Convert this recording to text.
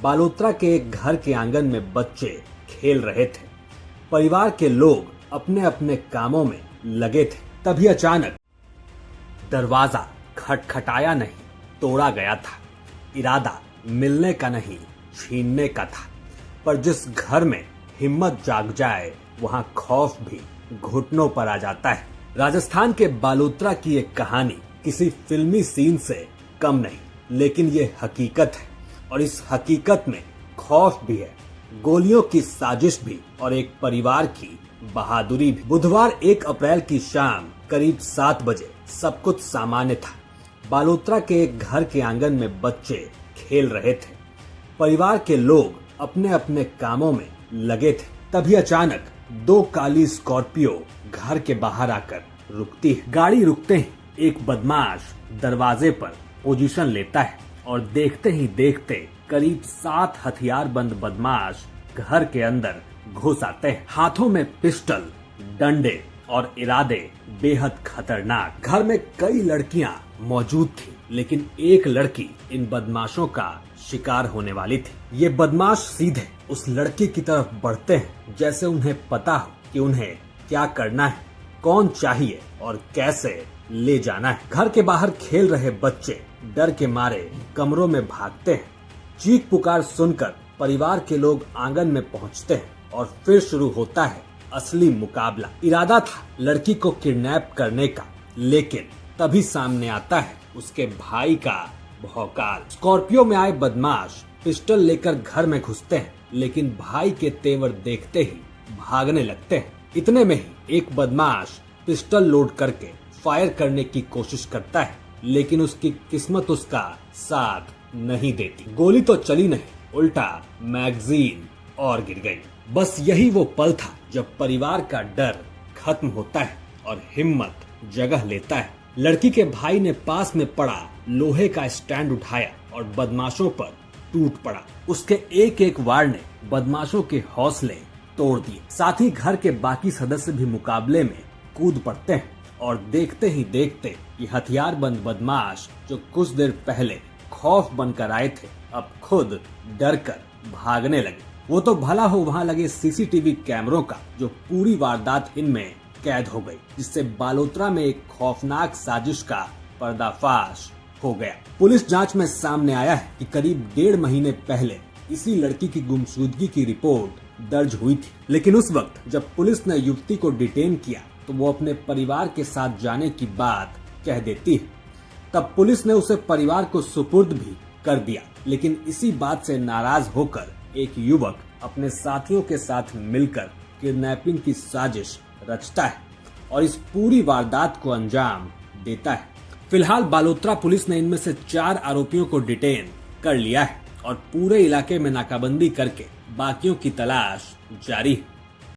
बालोतरा के एक घर के आंगन में बच्चे खेल रहे थे। परिवार के लोग अपने अपने कामों में लगे थे। तभी अचानक दरवाजा खटखटाया नहीं, तोड़ा गया था। इरादा मिलने का नहीं, छीनने का था। पर जिस घर में हिम्मत जाग जाए वहां खौफ भी घुटनों पर आ जाता है। राजस्थान के बालोतरा की एक कहानी किसी फिल्मी सीन से कम नहीं, लेकिन ये हकीकत है और इस हकीकत में खौफ भी है, गोलियों की साजिश भी और एक परिवार की बहादुरी भी। बुधवार 1 अप्रैल की शाम करीब 7 बजे सब कुछ सामान्य था। बालोतरा के एक घर के आंगन में बच्चे खेल रहे थे। परिवार के लोग अपने अपने कामों में लगे थे। तभी अचानक 2 काली स्कॉर्पियो घर के बाहर आकर रुकती है। गाड़ी रुकते ही एक बदमाश दरवाजे पर पोजीशन लेता है और देखते ही देखते करीब 7 हथियारबंद बदमाश घर के अंदर घुस आते हैं। हाथों में पिस्टल, डंडे और इरादे बेहद खतरनाक। घर में कई लड़कियां मौजूद थी, लेकिन एक लड़की इन बदमाशों का शिकार होने वाली थी। ये बदमाश सीधे उस लड़की की तरफ बढ़ते हैं, जैसे उन्हें पता हो कि उन्हें क्या करना है, कौन चाहिए और कैसे ले जाना है। घर के बाहर खेल रहे बच्चे डर के मारे कमरों में भागते हैं। चीख पुकार सुनकर परिवार के लोग आंगन में पहुंचते हैं और फिर शुरू होता है असली मुकाबला। इरादा था लड़की को किडनैप करने का, लेकिन तभी सामने आता है उसके भाई का भौकाल। स्कॉर्पियो में आए बदमाश पिस्टल लेकर घर में घुसते हैं, लेकिन भाई के तेवर देखते ही भागने लगते हैं। इतने में ही एक बदमाश पिस्टल लोड करके फायर करने की कोशिश करता है, लेकिन उसकी किस्मत उसका साथ नहीं देती। गोली तो चली नहीं, उल्टा मैगजीन और गिर गई। बस यही वो पल था जब परिवार का डर खत्म होता है और हिम्मत जगह लेता है। लड़की के भाई ने पास में पड़ा लोहे का स्टैंड उठाया और बदमाशों पर टूट पड़ा। उसके एक एक वार ने बदमाशों के हौसले तोड़ दिए। साथ ही घर के बाकी सदस्य भी मुकाबले में कूद पड़ते हैं और देखते ही देखते ये हथियारबंद बदमाश जो कुछ देर पहले खौफ बनकर आए थे, अब खुद डर कर भागने लगे। वो तो भला हो वहाँ लगे सीसीटीवी कैमरों का, जो पूरी वारदात इनमें कैद हो गई, जिससे बालोतरा में एक खौफनाक साजिश का पर्दाफाश हो गया। पुलिस जांच में सामने आया है कि करीब 1.5 महीने पहले इसी लड़की की गुमशुदगी की रिपोर्ट दर्ज हुई थी, लेकिन उस वक्त जब पुलिस ने युवती को डिटेन किया तो वो अपने परिवार के साथ जाने की बात कह देती है। तब पुलिस ने उसे परिवार को सुपुर्द भी कर दिया, लेकिन इसी बात से नाराज होकर एक युवक अपने साथियों के साथ मिलकर किडनैपिंग की साजिश रचता है और इस पूरी वारदात को अंजाम देता है। फिलहाल बालोतरा पुलिस ने इनमें से 4 आरोपियों को डिटेन कर लिया है और पूरे इलाके में नाकाबंदी करके बाकियों की तलाश जारी है।